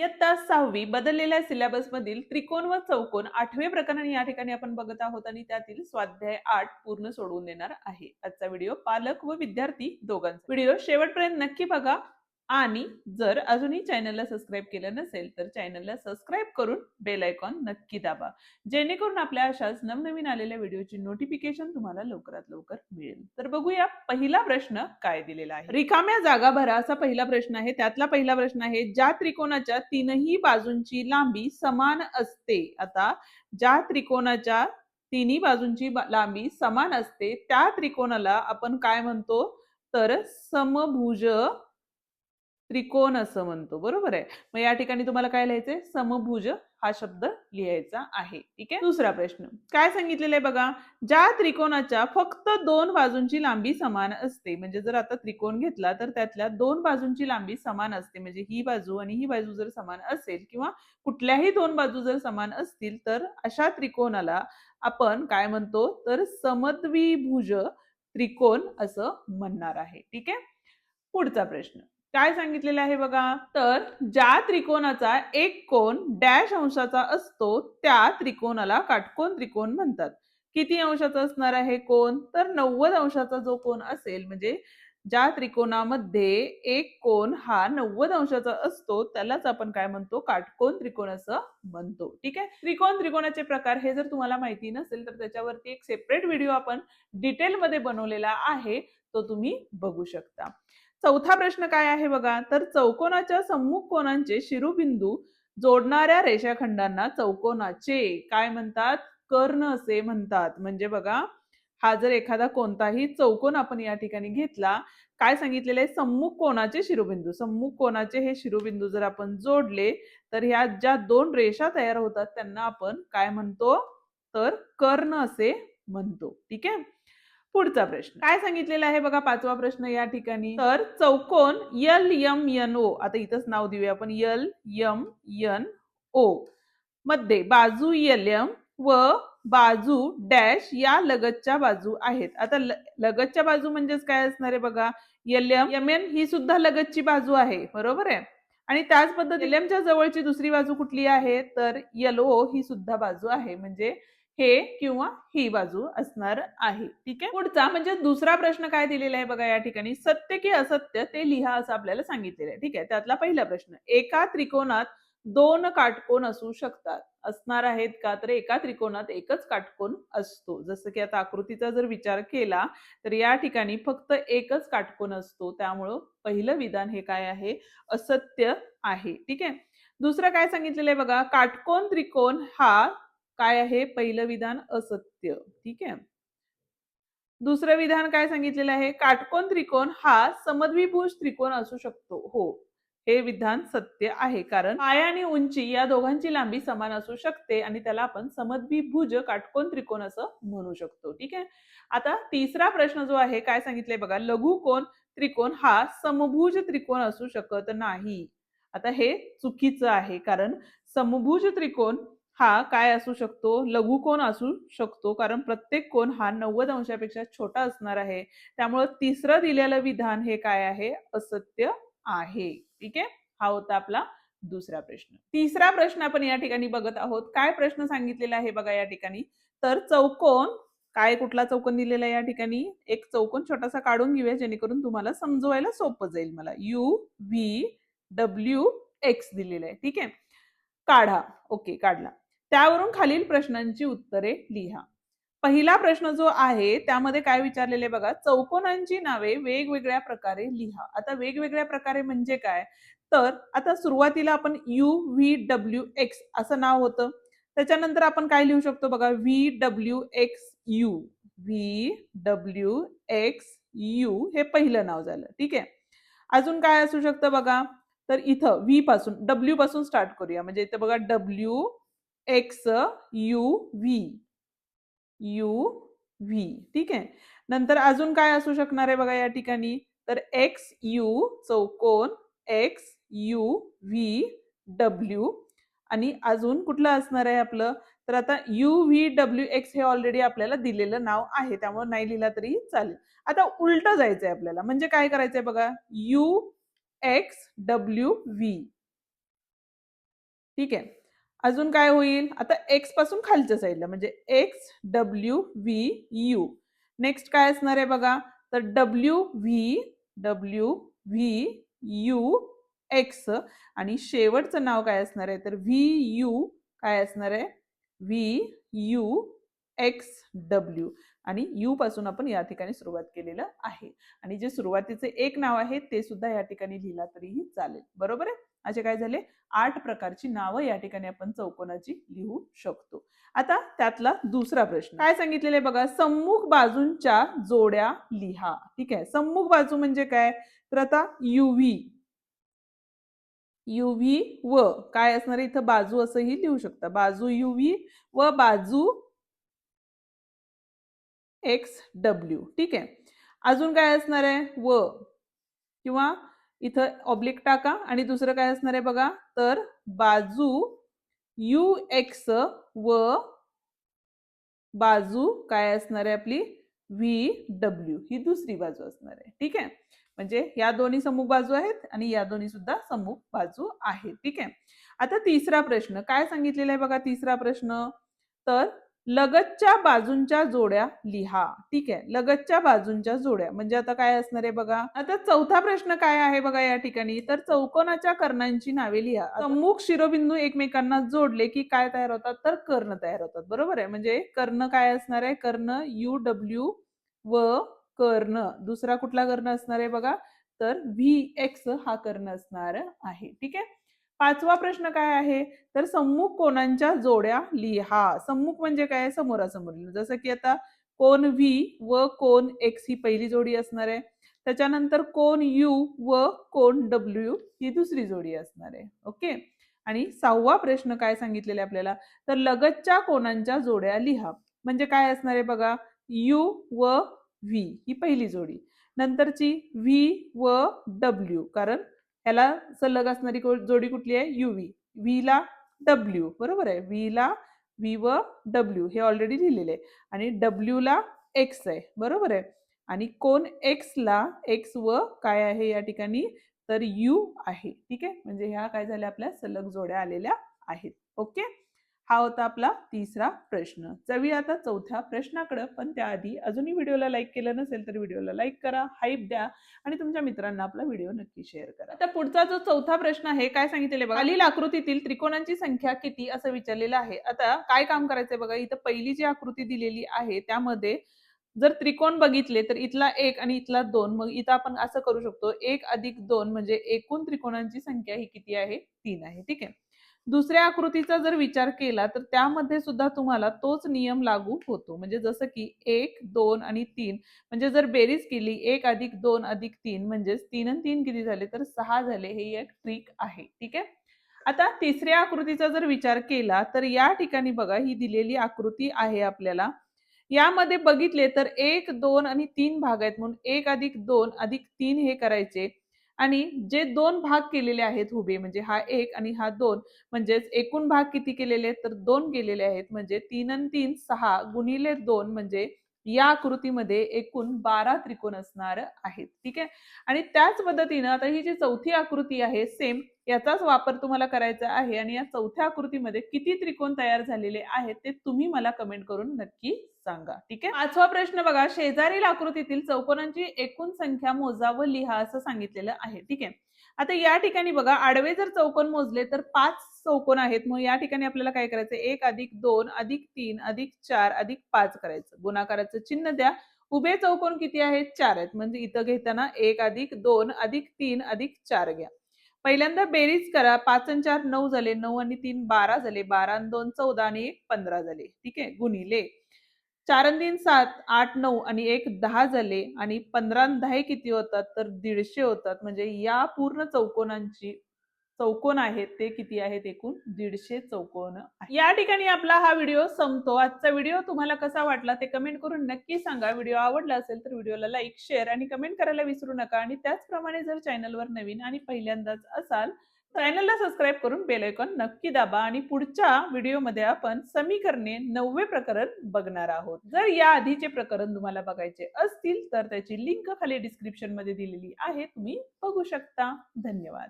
इयत्ता 6वी बदललेल्या सिलेबस मधील त्रिकोण व चौकोन 8वे प्रकरण या ठिकाणी आपण बघत आहोत आणि त्यातील स्वाध्याय 8 पूर्ण सोडवून देणार आहे. आजचा व्हिडिओ पालक व विद्यार्थी दोघांचा व्हिडिओ शेवटपर्यंत नक्की बघा आणि जर अजूनही चॅनलला सबस्क्राईब केलं नसेल तर चॅनलला सबस्क्राईब करून बेल आयकॉन नक्की दाबा, जेणेकरून आपल्या अशाच नवनवीन आलेल्या व्हिडिओची नोटिफिकेशन तुम्हाला लवकरात लवकर मिळेल. तर बघूया पहिला प्रश्न काय दिलेला आहे. रिकाम्या जागा भरा असा पहिला प्रश्न आहे. त्यातला पहिला प्रश्न आहे, ज्या त्रिकोणाच्या तीनही बाजूंची लांबी समान असते. आता ज्या त्रिकोणाच्या तिन्ही बाजूंची लांबी समान असते त्या त्रिकोणाला आपण काय म्हणतो, तर समभुज त्रिकोण असं म्हणतो. बरोबर आहे. मग या ठिकाणी तुम्हाला काय लिहायचंय, समभुज हा शब्द लिहायचा आहे. ठीक आहे. दुसरा प्रश्न काय सांगितलेलं आहे बघा, ज्या त्रिकोणाच्या फक्त दोन बाजूंची लांबी समान असते. म्हणजे जर आता त्रिकोण घेतला तर त्यातल्या दोन बाजूंची लांबी समान असते. म्हणजे ही बाजू आणि ही बाजू जर समान असेल किंवा कुठल्याही दोन बाजू जर समान असतील तर अशा त्रिकोणाला आपण काय म्हणतो, तर समद्विभुज त्रिकोण असं म्हणणार आहे. ठीक आहे. पुढचा प्रश्न काय सांगितलेलं आहे बघा, तर ज्या त्रिकोणाचा एक कोन डॅश अंशाचा असतो त्या त्रिकोणाला काटकोन त्रिकोण म्हणतात. किती अंशाचा असणार आहे कोन, तर 90 अंशाचा जो कोन असेल, म्हणजे ज्या त्रिकोणामध्ये एक कोन हा 90 अंशाचा असतो त्यालाच आपण काय म्हणतो, काटकोन त्रिकोण असं म्हणतो. ठीक आहे. त्रिकोण त्रिकोणाचे प्रकार हे जर तुम्हाला माहिती नसेल तर त्याच्यावरती एक सेपरेट व्हिडिओ आपण डिटेलमध्ये बनवलेला आहे, तो तुम्ही बघू शकता. चौथा प्रश्न काय आहे बघा, तर चौकोनाच्या सम्मुख कोनांचे शिरोबिंदू जोडणाऱ्या रेषाखंडांना चौकोनाचे काय म्हणतात, कर्ण असे म्हणतात. म्हणजे बघा, हा जर एखादा कोणताही चौकोन आपण या ठिकाणी घेतला, काय सांगितलेलं आहे, सम्मुख कोनाचे शिरोबिंदू, सम्मुख कोनाचे हे शिरोबिंदू जर आपण जोडले तर ह्या ज्या दोन रेषा तयार होतात त्यांना आपण काय म्हणतो, तर कर्ण असे म्हणतो. ठीक आहे. पुढचा प्रश्न काय सांगितलेला आहे बघा, पाचवा प्रश्न या ठिकाणी, तर चौकोन LMNO, आता इथंच नाव देऊया आपण, LMNO मध्ये बाजू LM व बाजू डॅश या लगतच्या बाजू आहेत. आता लगतच्या बाजू म्हणजेच काय असणार आहे बघा, LMN ही सुद्धा लगतची बाजू आहे. बरोबर आहे. आणि त्याच पद्धतीने LMच्या जवळची दुसरी बाजू कुठली आहे, तर LO ही सुद्धा बाजू आहे. म्हणजे हे किंवा ही बाजू असणार आहे. ठीक आहे. पुढचा म्हणजे दुसरा प्रश्न काय दिलेला आहे बघा या ठिकाणी, सत्य की असत्य ते लिहा असं आपल्याला सांगितलेलं आहे. ठीक आहे. त्यातला पहिला प्रश्न, एका त्रिकोणात दोन काटकोन असू शकतात. असणार आहेत का, तर एका त्रिकोणात एकच काटकोन असतो. जसं की आता आकृतीचा जर विचार केला तर या ठिकाणी फक्त एकच काटकोन असतो. त्यामुळं पहिलं विधान हे काय आहे, असत्य आहे. ठीक आहे. दुसरं काय सांगितलेलं आहे बघा, काटकोन त्रिकोण हा काय आहे, पहिलं विधान असत्य. ठीक आहे. दुसरं विधान काय सांगितलेलं आहे, काटकोन त्रिकोण हा समद्विभुज त्रिकोण असू शकतो. हो, हे विधान सत्य आहे, कारण पाय आणि उंची या दोघांची लांबी समान असू शकते आणि त्याला आपण समद्विभुज काटकोन त्रिकोण असं म्हणू शकतो. ठीक आहे. आता तिसरा प्रश्न जो आहे काय सांगितलंय बघा, लघुकोन त्रिकोण हा समभुज त्रिकोण असू शकत नाही. आता हे चुकीचं आहे, कारण समभुज त्रिकोण हा काय असू शकतो, लघुकोन असू शकतो, कारण प्रत्येक कोन हा 90 अंशापेक्षा छोटा असणार आहे. त्यामुळे तिसरं दिलेलं विधान हे काय आहे, असत्य आहे. ठीक आहे. हा होता आपला दुसरा प्रश्न. तिसरा प्रश्न आपण या ठिकाणी बघत आहोत. काय प्रश्न सांगितलेला आहे बघा या ठिकाणी, तर चौकोन, काय कुठला चौकोन दिलेला आहे या ठिकाणी, एक चौकोन छोटासा काढून घेऊया जेणेकरून तुम्हाला समजवायला सोपं जाईल मला. UVWX दिलेलं आहे. ठीक आहे. काढा. ओके, काढला. त्यावरून खालील प्रश्नांची उत्तरे लिहा. पहिला प्रश्न जो आहे त्यामध्ये काय विचारलेले बघा, चौकोनांची नावे वेगवेगळ्या प्रकारे लिहा. आता वेगवेगळ्या प्रकारे म्हणजे काय, तर आता सुरुवातीला आपण UVWX असं नाव होतं. त्याच्यानंतर आपण काय लिहू शकतो बघा, VWXU. VWXU हे पहिलं नाव झालं. ठीक आहे. अजून काय असू शकतं बघा, तर इथं व्ही पासून, डब्ल्यू पासून स्टार्ट करूया. म्हणजे इथं बघा, WXUV. ठीक आहे. नंतर अजून काय असू शकणार आहे बघा या ठिकाणी, तर XU चौकोन, XUVW. आणि अजून कुठलं असणार आहे आपलं, तर आता UVWX हे ऑलरेडी आपल्याला दिलेलं नाव आहे, त्यामुळे नाही लिहिला तरी चालेल. आता उलट जायचंय आपल्याला, म्हणजे काय करायचंय बघा, UXWV. ठीक आहे. अजून काय होईल, आता एक्स पासून खालच्या साईडला म्हणजे x W V you. Next काय असणार आहे बघा, तर डब्ल्यू यू एक्स आणि शेवटचं नाव काय असणार आहे, तर व्ही यू काय असणार आहे, व्ही यू एक्स डब्ल्यू. आणि यू पासून आपण या ठिकाणी सुरुवात केलेलं आहे. आणि जे सुरुवातीचे एक नाव आहे ते सुद्धा या ठिकाणी लिहिला तरीही चालेल. बरोबर आहे. असे काय झाले, 8 प्रकारची नावं या ठिकाणी आपण चौकोनाची लिहू शकतो. आता त्यातला दुसरा प्रश्न काय सांगितलेलं आहे बघा, सम्मुख बाजूंच्या जोड्या लिहा. ठीक आहे, सम्मुख बाजू म्हणजे काय, तर आता युव्ही व काय असणार आहे इथं, बाजू असंही लिहू शकता, बाजू युव्ही व बाजू एक्स डब्ल्यू. ठीक आहे. अजून काय असणार आहे, व किंवा इथं ऑब्लिक टाका आणि दुसरं काय असणार आहे बघा, तर बाजू यू एक्स व बाजू काय असणार आहे आपली व्ही डब्ल्यू, ही दुसरी बाजू असणार आहे. ठीक आहे, म्हणजे या दोन्ही सम्मुख बाजू आहेत आणि या दोन्ही सुद्धा सम्मुख बाजू आहेत. ठीक आहे. आता तिसरा प्रश्न काय सांगितलेला आहे बघा, तिसरा प्रश्न, तर लगतच्या बाजूंच्या जोड्या लिहा. ठीक आहे, लगतच्या बाजूंच्या जोड्या म्हणजे आता काय असणार आहे बघा, आता चौथा प्रश्न काय आहे बघा या ठिकाणी, तर चौकोनाच्या कर्णांची नावे लिहा. सम्मुख शिरोबिंदू एकमेकांना जोडले की काय तयार होतात, तर कर्ण तयार होतात. बरोबर आहे, म्हणजे कर्ण काय असणार आहे, कर्ण यू डब्ल्यू व कर्ण दुसरा कुठला कर्ण असणार आहे बघा, तर व्ही एक्स हा कर्ण असणार आहे. ठीक आहे. पाचवा प्रश्न काय आहे, तर सम्मुख कोणांच्या जोड्या लिहा. सम्मुख म्हणजे काय, समोरासमोर. जसं की आता कोन व्ही व कोन एक्स ही पहिली जोडी असणार आहे, त्याच्यानंतर कोन यू व कोन डब्ल्यू ही दुसरी जोडी असणार आहे. ओके. आणि सहावा प्रश्न काय सांगितलेला आपल्याला, तर लगतच्या कोणांच्या जोड्या लिहा. म्हणजे काय असणार आहे बघा, यू व व्ही ही पहिली जोडी, नंतरची व्ही व डब्ल्यू, कारण ह्याला सलग असणारी जोडी कुठली आहे, युव्ही, व्ही ला डब्ल्यू. बरोबर आहे, व्ही ला व्ही व डब्ल्यू हे ऑलरेडी लिहिलेले आहे, आणि डब्ल्यू ला एक्स आहे. बरोबर आहे, आणि कोण एक्स ला एक्स व काय आहे या ठिकाणी, तर यू आहे. ठीक आहे, म्हणजे ह्या काय झाल्या आपल्या सलग जोड्या आलेल्या आहेत. ओके, हा होता आपला तिसरा प्रश्न. जाऊया आता चौथ्या प्रश्नाकडे, पण त्याआधी अजूनही व्हिडिओला लाईक केलं नसेल तर व्हिडिओला लाईक करा, हाईप द्या आणि तुमच्या मित्रांना आपला व्हिडिओ नक्की शेअर करा. आता पुढचा जो चौथा प्रश्न आहे काय सांगितलेले बघा, खालील आकृतीतील त्रिकोणांची संख्या किती असं विचारलेलं आहे. आता काय काम करायचंय बघा, इथं पहिली जी आकृती दिलेली आहे त्यामध्ये जर त्रिकोण बघितले तर इथला 1 आणि इथला 2, मग इथं आपण असं करू शकतो 1 अधिक 2 म्हणजे एकूण त्रिकोणांची संख्या ही किती आहे, 3 आहे. ठीक आहे. दुसऱ्या आकृतीचा जर विचार केला तर त्यामध्ये सुद्धा तुम्हाला तोच नियम लागू होतो, म्हणजे जसं की 1 2 आणि 3 म्हणजे जर बेरीज केली 1 अधिक 2 अधिक 3 म्हणजे 3 आणि 3 किती झाले, तर 6 झाले. हे एक ट्रिक आहे. ठीक आहे. आता तिसऱ्या आकृतीचा जर विचार केला तर या ठिकाणी बघा ही दिलेली आकृती आहे आपल्याला, यामध्ये बघितले तर 1 2 आणि 3 भाग आहेत, म्हणून 1 अधिक 2 अधिक 3 हे करायचे, आणि जे दोन भाग केलेले आहेत उभे म्हणजे हा 1 आणि हा 2, म्हणजेच एकूण भाग किती केलेले आहेत, तर 2 केलेले आहेत, म्हणजे 3 आणि 3 6 गुणिले 2 म्हणजे या आकृतीमध्ये एकूण 12 त्रिकोण असणार आहेत. ठीक आहे. आणि त्याच पद्धतीनं आता ही जी चौथी आकृती आहे सेम याचाच वापर तुम्हाला करायचा आहे, आणि या चौथ्या आकृतीमध्ये किती त्रिकोण तयार झालेले आहेत ते तुम्ही मला कमेंट करून नक्की सांगा. ठीक आहे. पाचवा प्रश्न बघा, शेजारील आकृतीतील चौकोनांची एकूण संख्या मोजा व लिहा असं सांगितलेलं आहे. ठीक आहे. आता या ठिकाणी बघा आडवे जर चौकोन मोजले तर 5 चौकोन आहेत, मग या ठिकाणी आपल्याला काय करायचं, 1 अधिक 2 अधिक 3 अधिक 4 अधिक 5 करायचं, गुणाकाराचं चिन्ह द्या. उभे चौकोन किती आहेत, 4 आहेत, म्हणजे इथं घेताना 1 अधिक 2 अधिक 3 अधिक 4 घ्या. पहिल्यांदा बेरीज करा, 5 आणि 4 9 झाले, 9 आणि 3 12 झाले, 12 आणि 2 14 आणि 1 15 झाले. ठीक आहे. गुणिले 4 आणि 3 7 8 9 आणि 1 10 झाले, आणि 15 आणि 10 किती होतात, तर 150 होतात. म्हणजे या पूर्ण चौकोनांची चौकोन आहेत ते किती आहेत, एकूण 150 चौकोन आहेत. या ठिकाणी आपला हा व्हिडिओ संपतो. आजचा व्हिडिओ तुम्हाला कसा वाटला ते कमेंट करून नक्की सांगा. व्हिडिओ आवडला असेल तर व्हिडिओला लाईक शेअर आणि कमेंट करायला विसरू नका. आणि त्याचप्रमाणे जर चॅनलवर नवीन आणि पहिल्यांदाच असाल चॅनलला सबस्क्राईब करून बेल आयकॉन नक्की दाबा. आणि पुढच्या व्हिडिओमध्ये आपण समीकरणे 9वे प्रकरण बघणार आहोत. जर या आधीचे प्रकरण तुम्हाला बघायचे असतील तर त्याची लिंक खाली डिस्क्रिप्शन मध्ये दिलेली आहे, तुम्ही बघू शकता. धन्यवाद.